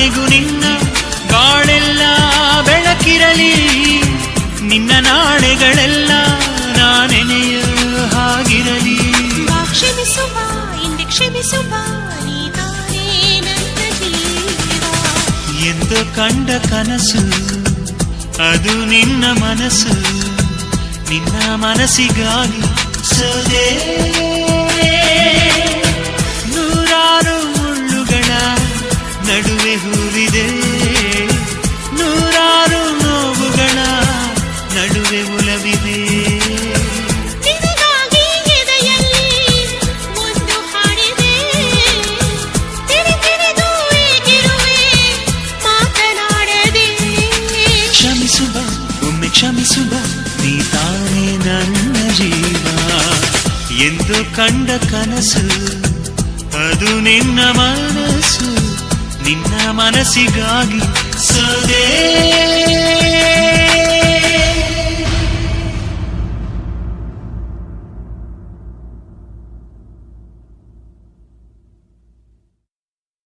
ಕೊನೆಗೂ ನಿನ್ನ ಬಾಳೆಲ್ಲ ಬೆಳಕಿರಲಿ, ನಿನ್ನ ನಾಳೆಗಳೆಲ್ಲ ನಾನೆನೆಯ ಹಾಗಿರಲಿ. ಕ್ಷಮಿಸುವ ಹಿಂದೆ ಕ್ಷಮಿಸುವ ನೀ ತಾನೇ ನನ್ನ ಜೀವ. ಎಂದು ಕಂಡ ಕನಸು ಅದು ನಿನ್ನ ಮನಸ್ಸು, ನಿನ್ನ ಮನಸ್ಸಿಗಾಗಿ ಸೋದೆ. ನೂರಾರು ಮುಳ್ಳುಗಳ ನಡುವೆ ಹೂವಿದೆ, ನೂರಾರು ನೋವುಗಳ ನಡುವೆ ಉಲವಿದೆ. ನಿನಗಾಗಿ ಎದೆಯಲ್ಲಿ ಒಂದು ಹಾಡಿದೆ, ತಿರುತಿರಿದು ಏಕಿರುವೆ ಮಾತನಾಡದೆ. ಕ್ಷಮಿಸುವ ಒಮ್ಮೆ ಕ್ಷಮಿಸುವ ನೀ ತಾನೇ ನನ್ನ ಜೀವ. ಎಂದು ಕಂಡ ಕನಸು ಅದು ನಿನ್ನ ಮನಸ್ಸು, ನಿನ್ನ ಮನಸ್ಸಿಗಾಗಿ